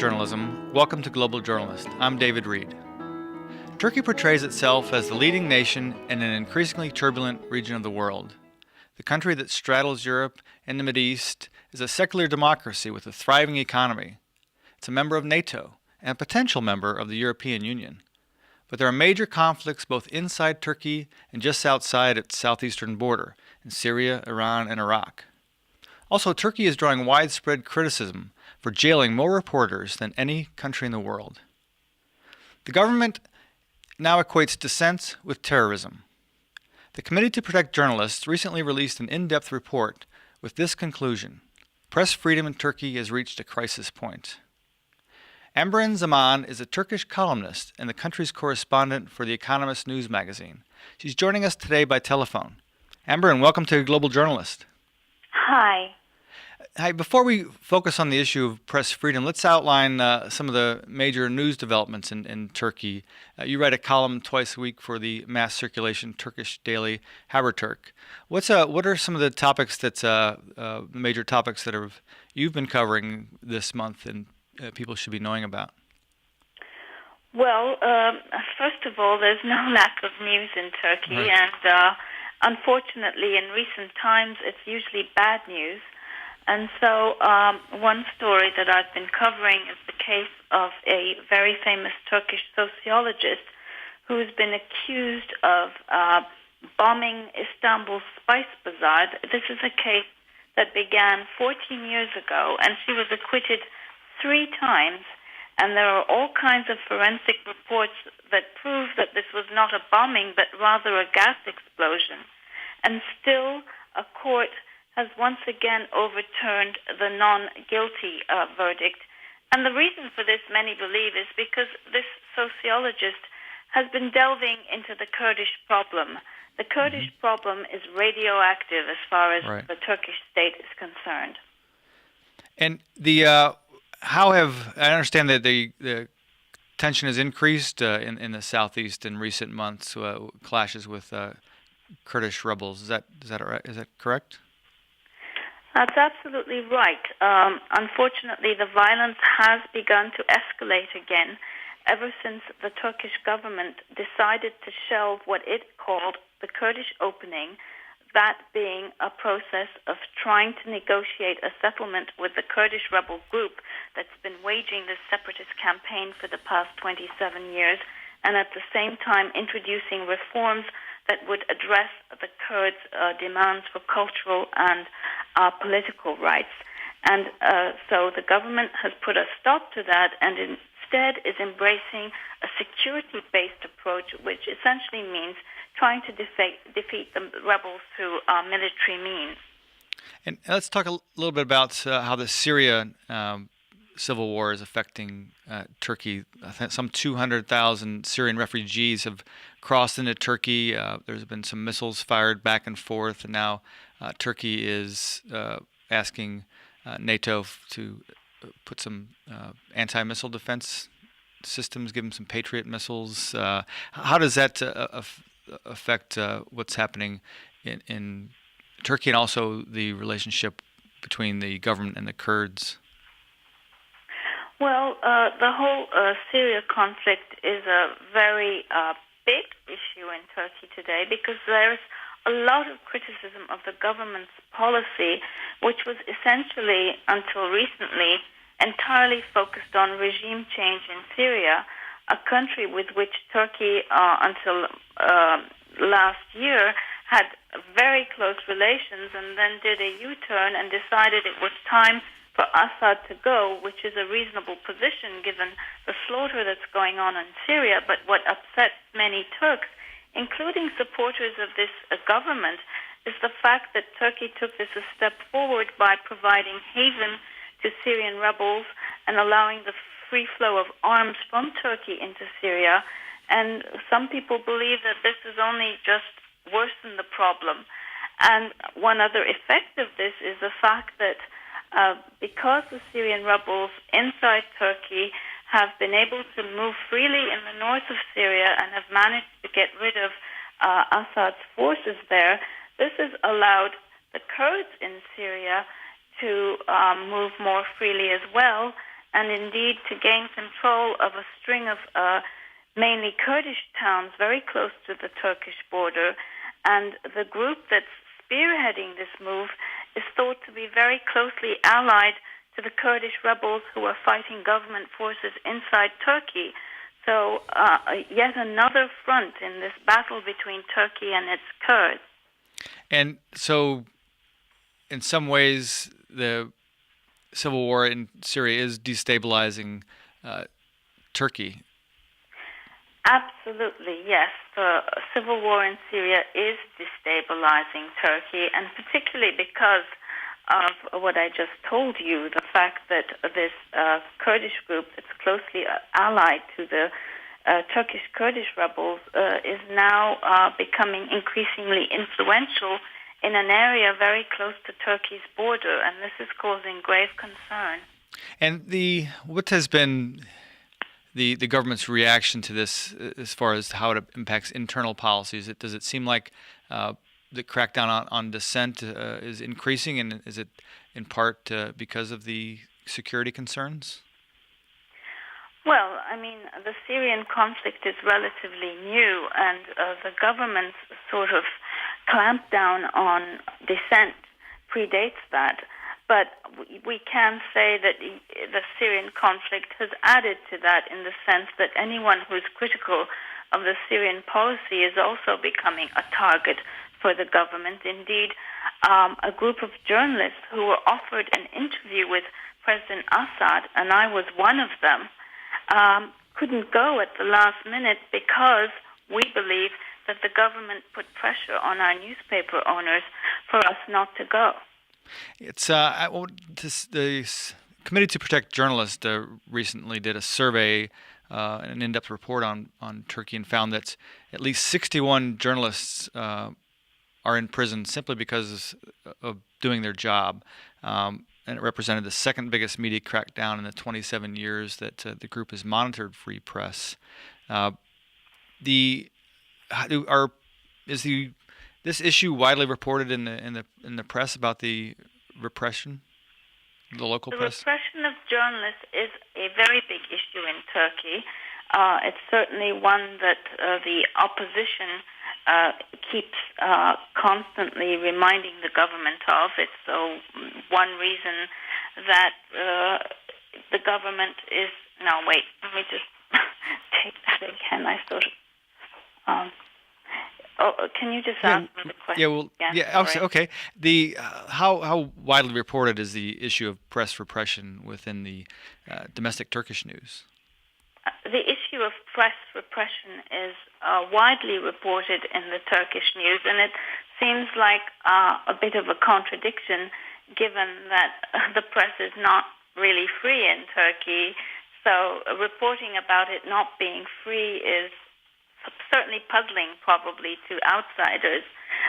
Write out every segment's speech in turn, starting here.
journalism, welcome to Global Journalist. I'm David Reed. Turkey portrays itself as the leading nation in an increasingly turbulent region of the world. The country that straddles Europe and the Mideast is a secular democracy with a thriving economy. It's a member of NATO and a potential member of the European Union. But there are major conflicts both inside Turkey and just outside its southeastern border, in Syria, Iran, and Iraq. Also, Turkey is drawing widespread criticism for jailing more reporters than any country in the world. The government now equates dissent with terrorism. The Committee to Protect Journalists recently released an in-depth report with this conclusion: press freedom in Turkey has reached a crisis point. Amberin Zaman is a Turkish columnist and the country's correspondent for the Economist news magazine. She's joining us today by telephone. Amberin, welcome to Global Journalist. Hi. Hi. Before we focus on the issue of press freedom, let's outline some of the major news developments in Turkey. You write a column twice a week for the mass circulation Turkish daily Haberturk. What are some of the topics major topics that you've been covering this month and people should be knowing about? Well, first of all, there's no lack of news in Turkey, Right. and unfortunately, in recent times, it's usually bad news. And so one story that I've been covering is the case of a very famous Turkish sociologist who's been accused of bombing Istanbul's Spice Bazaar. This is a case that began 14 years ago, and she was acquitted 3 times. And there are all kinds of forensic reports that prove that this was not a bombing, but rather a gas explosion. And still, a court has once again overturned the non-guilty verdict. And the reason for this, many believe, is because this sociologist has been delving into the Kurdish problem. The Kurdish problem is radioactive as far as Right. the Turkish state is concerned. And I understand that the tension has increased in the southeast in recent months, clashes with Kurdish rebels. Is that right? Is that correct? That's absolutely right. Unfortunately, the violence has begun to escalate again ever since the Turkish government decided to shelve what it called the Kurdish opening, that being a process of trying to negotiate a settlement with the Kurdish rebel group that's been waging this separatist campaign for the past 27 years, and at the same time introducing reforms that would address the Kurds' demands for cultural and political rights. And so the government has put a stop to that and instead is embracing a security-based approach, which essentially means trying to defeat the rebels through military means. And let's talk a little bit about how the Syria civil war is affecting Turkey. I think some 200,000 Syrian refugees have crossed into Turkey. There's been some missiles fired back and forth, and now Turkey is asking NATO to put some anti-missile defense systems, give them some Patriot missiles. How does that affect what's happening in Turkey and also the relationship between the government and the Kurds? Well, the whole Syria conflict is a very big issue in Turkey today because there's a lot of criticism of the government's policy, which was essentially, until recently, entirely focused on regime change in Syria, a country with which Turkey, until last year, had very close relations and then did a U-turn and decided it was time for Assad to go, which is a reasonable position given the slaughter that's going on in Syria. But what upsets many Turks, including supporters of this government, is the fact that Turkey took this a step forward by providing haven to Syrian rebels and allowing the free flow of arms from Turkey into Syria. And some people believe that this has only just worsened the problem. And one other effect of this is the fact that because the Syrian rebels inside Turkey have been able to move freely in the north of Syria and have managed to get rid of Assad's forces there, this has allowed the Kurds in Syria to move more freely as well. and indeed to gain control of a string of mainly Kurdish towns very close to the Turkish border. And the group that's spearheading this move is thought to be very closely allied to the Kurdish rebels who are fighting government forces inside Turkey. So yet another front in this battle between Turkey and its Kurds. And so, in some ways, the civil war in Syria is destabilizing Turkey. Absolutely, yes. The civil war in Syria is destabilizing Turkey, and particularly because of what I just told you, the fact that this Kurdish group that's closely allied to the Turkish Kurdish rebels is now becoming increasingly influential in an area very close to Turkey's border, and this is causing grave concern. And what has been the government's reaction to this as far as how it impacts internal policies? Does it seem like the crackdown on dissent is increasing, and is it in part because of the security concerns? Well, I mean, the Syrian conflict is relatively new, and the government's sort of clampdown on dissent predates that. But we can say that the Syrian conflict has added to that in the sense that anyone who is critical of the Syrian policy is also becoming a target for the government. Indeed, a group of journalists who were offered an interview with President Assad, and I was one of them, couldn't go at the last minute because we believe that the government put pressure on our newspaper owners for us not to go. It's the Committee to Protect Journalists recently did a survey, an in-depth report on Turkey, and found that at least 61 journalists are in prison simply because of doing their job. And it represented the second biggest media crackdown in the 27 years that the group has monitored free press. This issue widely reported in the press about the repression, the local press? The repression of journalists is a very big issue in Turkey. It's certainly one that the opposition keeps constantly reminding the government of. It's one reason that the government is... No, wait, let me just take that again. I sort of... can you just ask me the question? Okay. How widely reported is the issue of press repression within the domestic Turkish news? The issue of press repression is widely reported in the Turkish news, and it seems like a bit of a contradiction given that the press is not really free in Turkey. So reporting about it not being free is certainly puzzling probably to outsiders,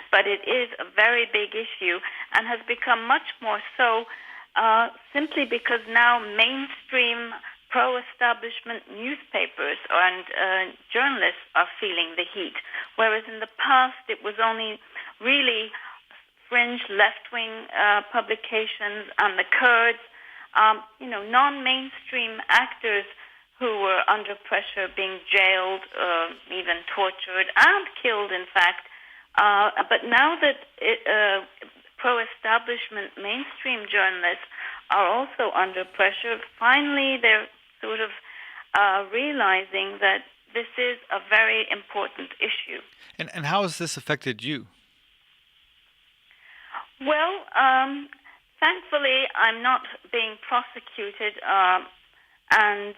but it is a very big issue and has become much more so simply because now mainstream pro-establishment newspapers and journalists are feeling the heat, whereas in the past it was only really fringe left-wing publications and the Kurds, non-mainstream actors who were under pressure, being jailed, even tortured, and killed, in fact. But now that pro-establishment mainstream journalists are also under pressure, finally they're sort of realizing that this is a very important issue. And how has this affected you? Well, thankfully, I'm not being prosecuted, and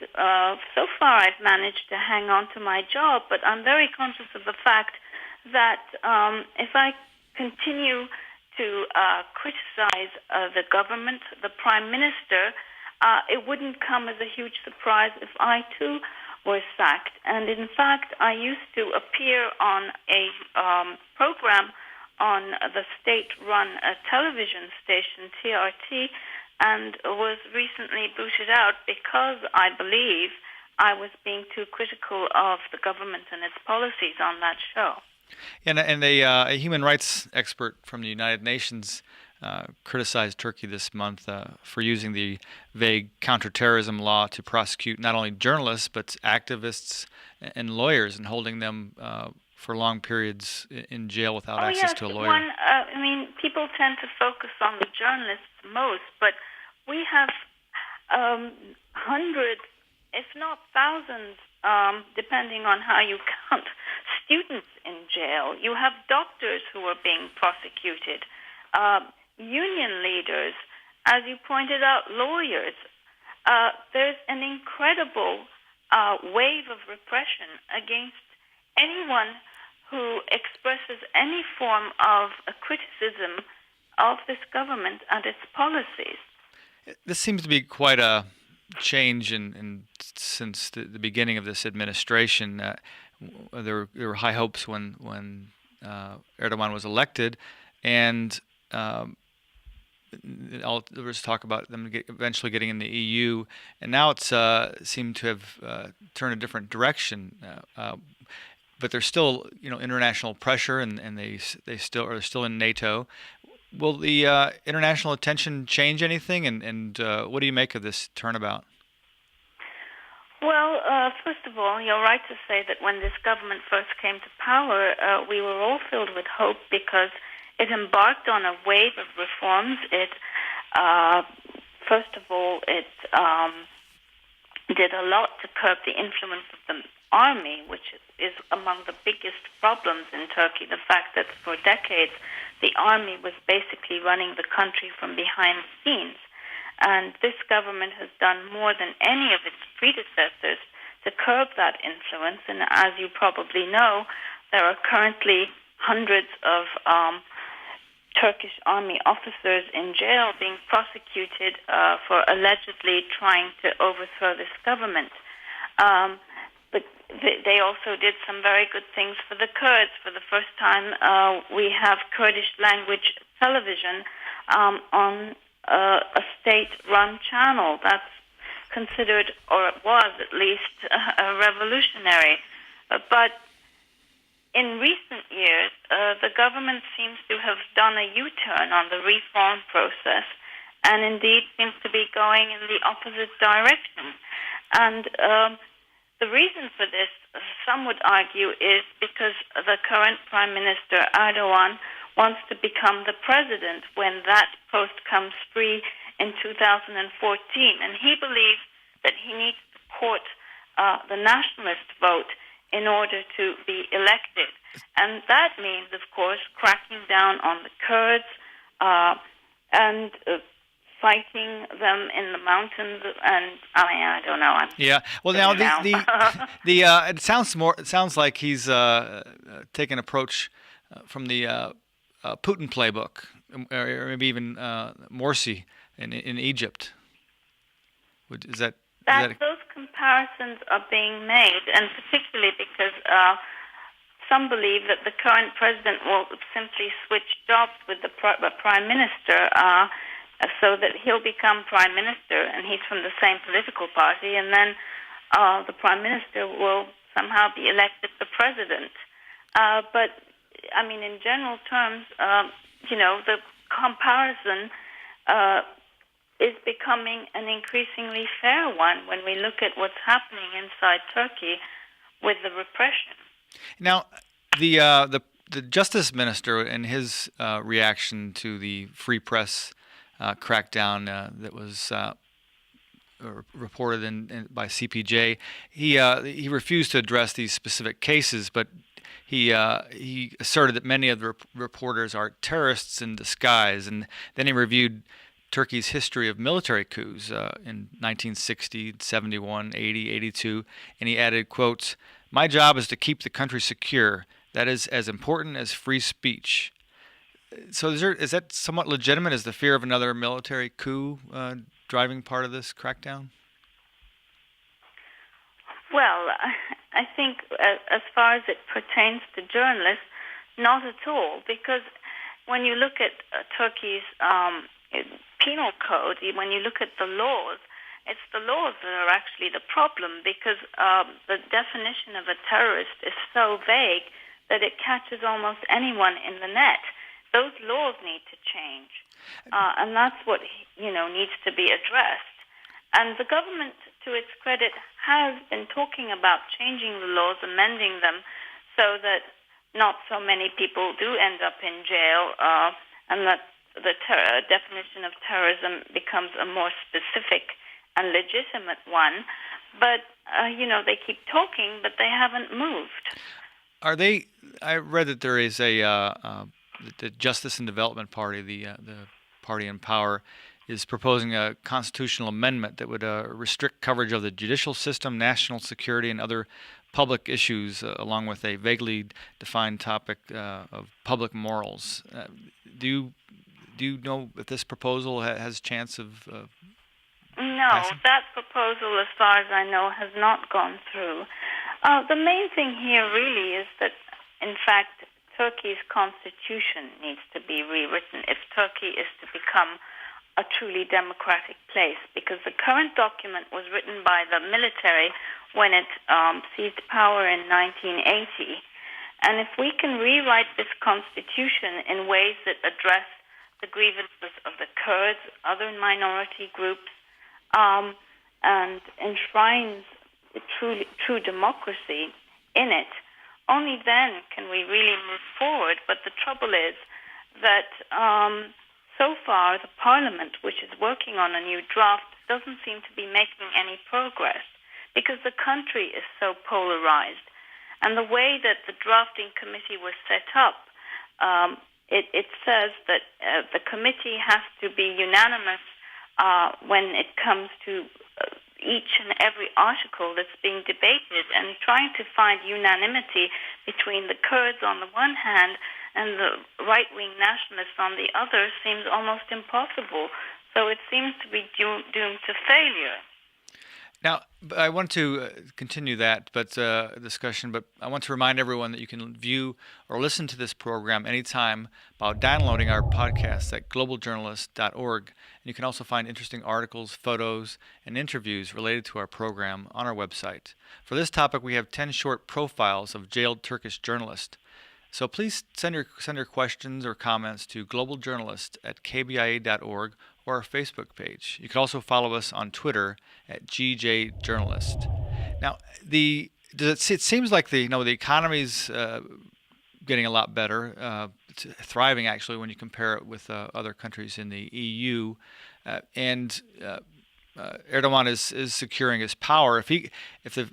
so far I've managed to hang on to my job, but I'm very conscious of the fact that if I continue to criticize the government, the Prime Minister, it wouldn't come as a huge surprise if I too were sacked. And in fact, I used to appear on a program on the state-run television station, TRT, and was recently booted out because I believe I was being too critical of the government and its policies on that show. And a human rights expert from the United Nations criticized Turkey this month for using the vague counterterrorism law to prosecute not only journalists but activists and lawyers, and holding them for long periods in jail without access to a lawyer. People tend to focus on the journalists most, but we have hundreds, if not thousands, depending on how you count, students in jail. You have doctors who are being prosecuted, union leaders, as you pointed out, lawyers. There's an incredible wave of repression against anyone who expresses any form of a criticism of this government and its policies. This seems to be quite a change since the beginning of this administration. There were high hopes when Erdogan was elected, and there was talk about them eventually getting in the EU, and now it's seemed to have turned a different direction. But there's still, international pressure, and they still are still in NATO. Will the international attention change anything, and what do you make of this turnabout? Well, first of all, you're right to say that when this government first came to power, we were all filled with hope because it embarked on a wave of reforms. First of all, it did a lot to curb the influence of the army, which is among the biggest problems in Turkey. The fact that for decades the army was basically running the country from behind the scenes. And this government has done more than any of its predecessors to curb that influence. And as you probably know, there are currently hundreds of Turkish army officers in jail being prosecuted for allegedly trying to overthrow this government. But they also did some very good things for the Kurds. For the first time, we have Kurdish language television on a state-run channel. That's considered, or it was at least, revolutionary. But in recent years, the government seems to have done a U-turn on the reform process, and indeed seems to be going in the opposite direction. And the reason for this, some would argue, is because the current Prime Minister, Erdogan, wants to become the president when that post comes free in 2014. And he believes that he needs to court the nationalist vote in order to be elected. And that means, of course, cracking down on the Kurds and fighting them in the mountains. And I don't know. Well, now it sounds like he's taken an approach from the Putin playbook, or maybe even Morsi in Egypt. Those comparisons are being made, and particularly because some believe that the current president will simply switch jobs with the prime minister, so that he'll become prime minister, and he's from the same political party, and then the prime minister will somehow be elected the president. But I mean, in general terms, the comparison is becoming an increasingly fair one when we look at what's happening inside Turkey with the repression. Now, the Justice Minister, in his reaction to the free press crackdown that was reported by CPJ, he refused to address these specific cases, but he asserted that many of the reporters are terrorists in disguise, and then he reviewed Turkey's history of military coups in 1960, 71, 80, 82, and he added, quotes, "My job is to keep the country secure. That is as important as free speech." So is that somewhat legitimate? Is the fear of another military coup driving part of this crackdown? Well, I think as far as it pertains to journalists, not at all, because when you look at Turkey's penal code, when you look at the laws, it's the laws that are actually the problem, because the definition of a terrorist is so vague that it catches almost anyone in the net. Those laws need to change. And that's what needs to be addressed. And the government, to its credit, has been talking about changing the laws, amending them, so that not so many people do end up in jail, and that the definition of terrorism becomes a more specific and legitimate one. But, they keep talking, but they haven't moved. I read that there is the Justice and Development Party, the party in power, is proposing a constitutional amendment that would restrict coverage of the judicial system, national security, and other public issues, along with a vaguely defined topic of public morals. Do you know if this proposal has a chance of No, passing? That proposal, as far as I know, has not gone through. The main thing here really is that, in fact, Turkey's constitution needs to be rewritten if Turkey is to become a truly democratic place, because the current document was written by the military when it seized power in 1980. And if we can rewrite this constitution in ways that address the grievances of the Kurds, other minority groups, and enshrines true democracy in it, only then can we really move forward. But the trouble is that so far the parliament, which is working on a new draft, doesn't seem to be making any progress because the country is so polarized. And the way that the drafting committee was set up, it says that the committee has to be unanimous when it comes to each and every article that's being debated, and trying to find unanimity between the Kurds on the one hand and the right-wing nationalists on the other seems almost impossible. So it seems to be doomed to failure. Now, I want to continue that discussion, but I want to remind everyone that you can view or listen to this program anytime by downloading our podcast at globaljournalist.org. And you can also find interesting articles, photos, and interviews related to our program on our website. For this topic, we have 10 short profiles of jailed Turkish journalists. So please send your questions or comments to globaljournalist@kbia.org or our Facebook page. You can also follow us on Twitter at GJJournalist. Now, it seems like the economy's getting a lot better. It's thriving actually when you compare it with other countries in the EU, and Erdogan is securing his power. If the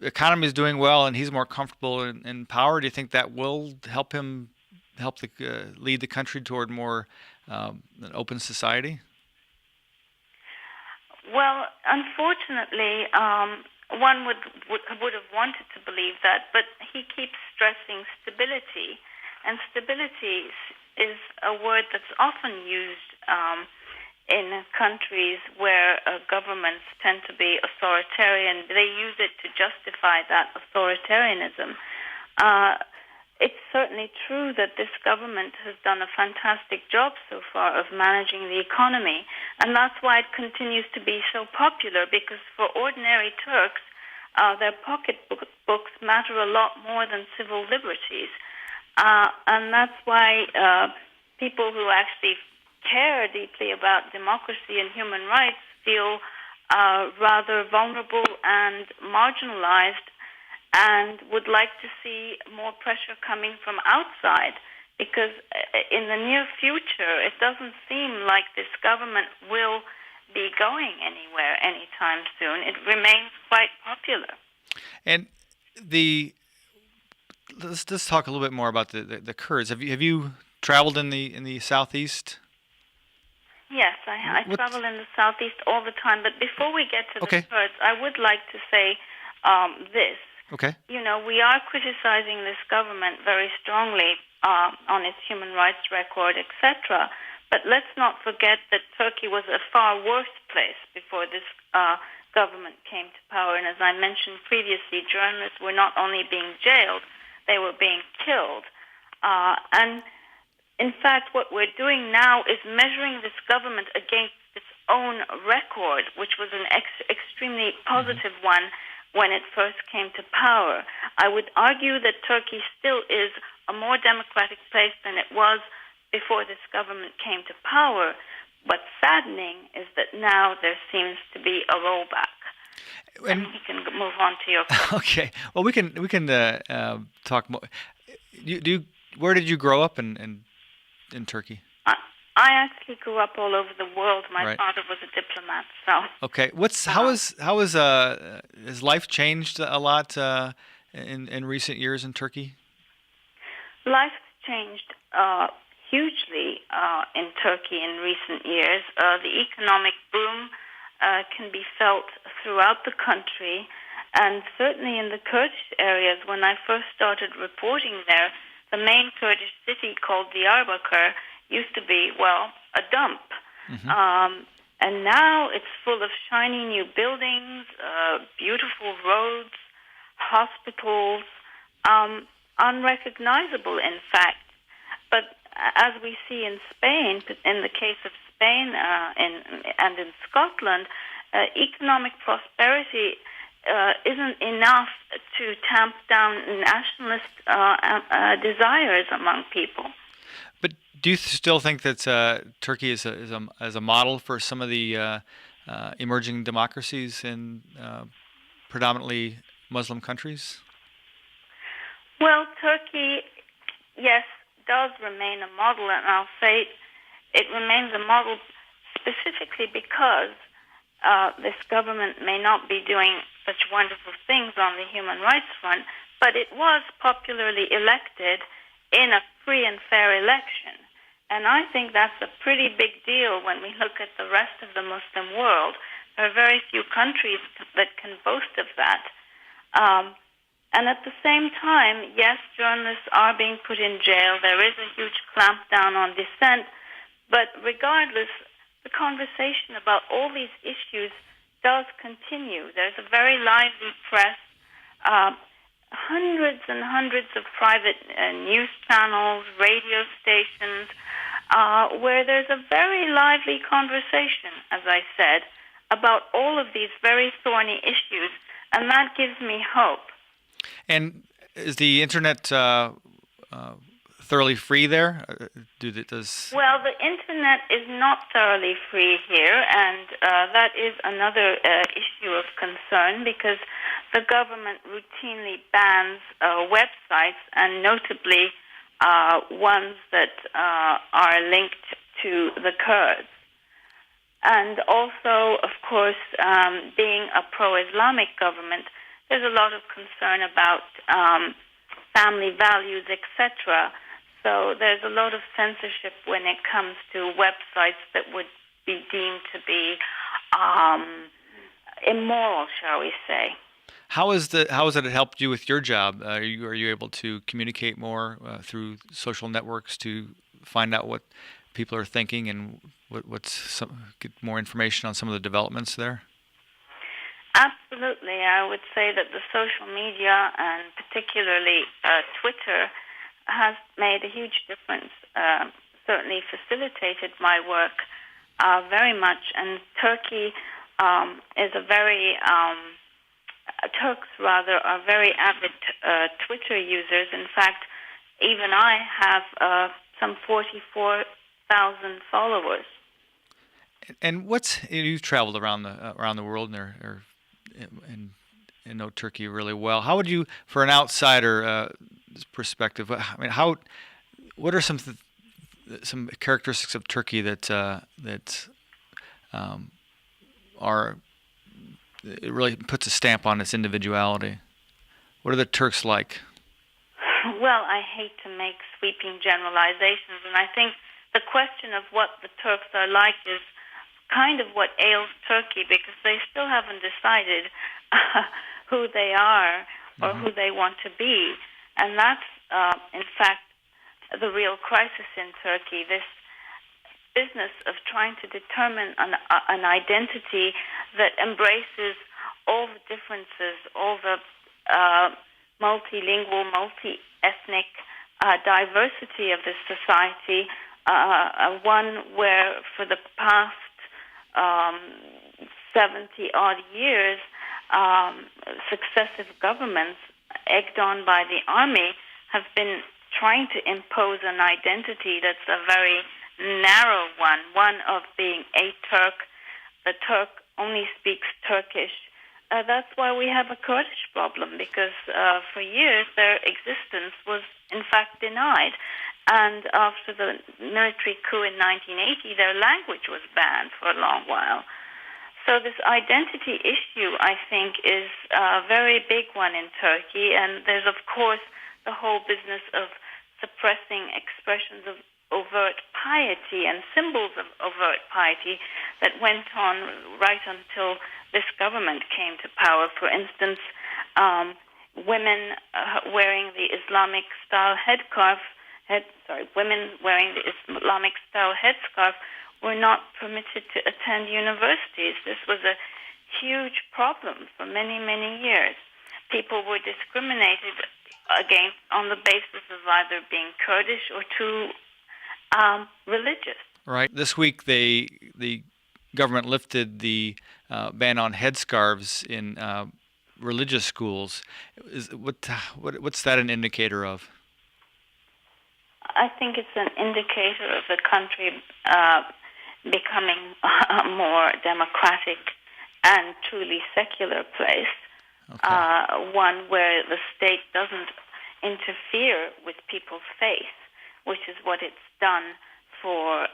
economy is doing well and he's more comfortable in power, do you think that will help lead the country toward more an open society? Well, unfortunately, one would have wanted to believe that, but he keeps stressing stability, and stability is a word that's often used in countries where governments tend to be authoritarian. They use it to justify that authoritarianism. It's certainly true that this government has done a fantastic job so far of managing the economy, and that's why it continues to be so popular, because for ordinary Turks, their pocketbooks matter a lot more than civil liberties. And that's why people who actually care deeply about democracy and human rights feel rather vulnerable and marginalized, and would like to see more pressure coming from outside, because in the near future it doesn't seem like this government will be going anywhere anytime soon. It remains quite popular. And let's talk a little bit more about the Kurds. Have you traveled in the southeast? Yes, I travel in the southeast all the time. But before we get to the Kurds, I would like to say this. Okay. We are criticizing this government very strongly on its human rights record, etc. But let's not forget that Turkey was a far worse place before this government came to power. And as I mentioned previously, journalists were not only being jailed, they were being killed. And in fact, what we're doing now is measuring this government against its own record, which was an extremely positive one when it first came to power. I would argue that Turkey still is a more democratic place than it was before this government came to power, what's saddening is that now there seems to be a rollback. And we can move on to your question. Okay. Well, we can talk more. Where did you grow up in Turkey? I actually grew up all over the world. My father was a diplomat, so. Okay. Has life changed a lot in recent years in Turkey? Life's changed hugely in Turkey in recent years. The economic boom can be felt throughout the country, and certainly in the Kurdish areas. When I first started reporting there, the main Kurdish city called Diyarbakir used to be, a dump. Mm-hmm. And now it's full of shiny new buildings, beautiful roads, hospitals, unrecognizable, in fact. But as we see in Spain, in the case of Spain and in Scotland, economic prosperity isn't enough to tamp down nationalist desires among people. But do you still think that Turkey is a model for some of the emerging democracies in predominantly Muslim countries? Well, Turkey, yes, does remain a model, and I'll say it remains a model specifically because this government may not be doing such wonderful things on the human rights front, but it was popularly elected in a free and fair election. And I think that's a pretty big deal when we look at the rest of the Muslim world. There are very few countries that can boast of that. And at the same time, yes, journalists are being put in jail. There is a huge clampdown on dissent. But regardless, the conversation about all these issues does continue. There's a very lively press, hundreds and hundreds of private news channels, radio stations, where there's a very lively conversation, as I said, about all of these very thorny issues, and that gives me hope. And is the internet thoroughly free there? Well, the internet is not thoroughly free here, and that is another issue of concern because the government routinely bans websites, and notably ones that are linked to the Kurds. And also, of course, being a pro-Islamic government, there's a lot of concern about family values, etc. So there's a lot of censorship when it comes to websites that would be deemed to be immoral, shall we say. How has it helped you with your job? Are you able to communicate more through social networks to find out what people are thinking and get more information on some of the developments there? Absolutely. I would say that the social media, and particularly Twitter, has made a huge difference, certainly facilitated my work very much. And Turkey is Turks are very avid Twitter users. In fact, even I have some 44,000 followers. And you've traveled around the world and know Turkey really well. How would you, for an outsider perspective, I mean, what are some characteristics of Turkey that it really puts a stamp on its individuality? What are the Turks like? Well, I hate to make sweeping generalizations, and I think the question of what the Turks are like is kind of what ails Turkey, because they still haven't decided who they are or who they want to be. And that's, in fact, the real crisis in Turkey, this business of trying to determine an identity that embraces all the differences, all the multilingual, multi-ethnic diversity of this society, one where for the past 70-odd years, successive governments, egged on by the army, have been trying to impose an identity that's a very narrow one of being a Turk. The Turk only speaks Turkish. That's why we have a Kurdish problem, because for years their existence was in fact denied. And after the military coup in 1980, their language was banned for a long while. So this identity issue, I think, is a very big one in Turkey. And there's, of course, the whole business of suppressing expressions of overt piety and symbols of overt piety that went on right until this government came to power. For instance, women wearing the Islamic-style women wearing the Islamic-style headscarf were not permitted to attend universities. This was a huge problem for many, many years. People were discriminated against on the basis of either being Kurdish or too religious. Right. This week, the government lifted the ban on headscarves in religious schools. What's that an indicator of? I think it's an indicator of the country becoming a more democratic and truly secular place. Okay. One where the state doesn't interfere with people's faith, which is what it's done for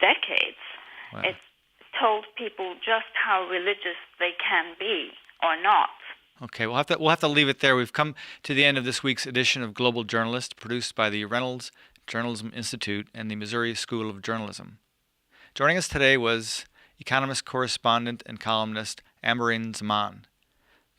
decades. Wow. It's told people just how religious they can be or not. Okay, we'll have to leave it there. We've come to the end of this week's edition of Global Journalist, produced by the Reynolds Journalism Institute and the Missouri School of Journalism. Joining us today was Economist correspondent and columnist Amberin Zaman.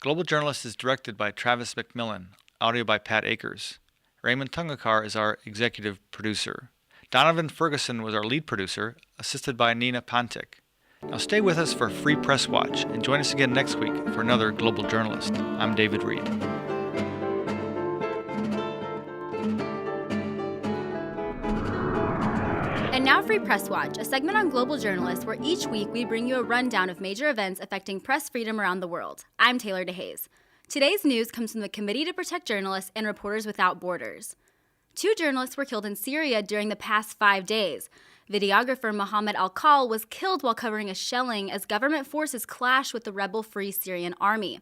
Global Journalist is directed by Travis McMillan, audio by Pat Akers. Raymond Tungakar is our executive producer. Donovan Ferguson was our lead producer, assisted by Nina Pantic. Now stay with us for Free Press Watch and join us again next week for another Global Journalist. I'm David Reed. And now Free Press Watch, a segment on Global Journalists where each week we bring you a rundown of major events affecting press freedom around the world. I'm Taylor DeHaze. Today's news comes from the Committee to Protect Journalists and Reporters Without Borders. 2 journalists were killed in Syria during the past 5 days. Videographer Mohammed Al-Khal was killed while covering a shelling as government forces clashed with the rebel Free Syrian Army.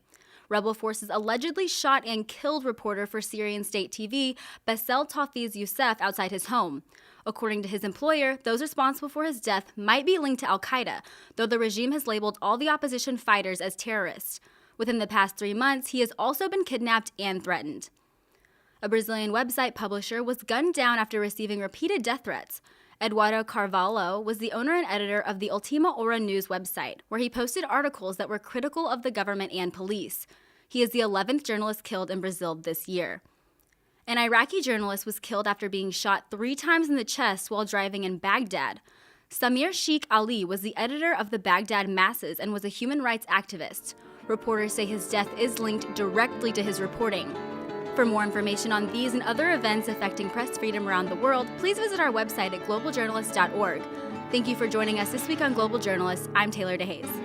Rebel forces allegedly shot and killed reporter for Syrian state TV Bassel Tafiz Youssef outside his home. According to his employer, those responsible for his death might be linked to al-Qaeda, though the regime has labeled all the opposition fighters as terrorists. Within the past 3 months, he has also been kidnapped and threatened. A Brazilian website publisher was gunned down after receiving repeated death threats. Eduardo Carvalho was the owner and editor of the Ultima Hora news website, where he posted articles that were critical of the government and police. He is the 11th journalist killed in Brazil this year. An Iraqi journalist was killed after being shot 3 times in the chest while driving in Baghdad. Samir Sheikh Ali was the editor of the Baghdad Masses and was a human rights activist. Reporters say his death is linked directly to his reporting. For more information on these and other events affecting press freedom around the world, please visit our website at globaljournalist.org. Thank you for joining us this week on Global Journalist. I'm Taylor DeHaze.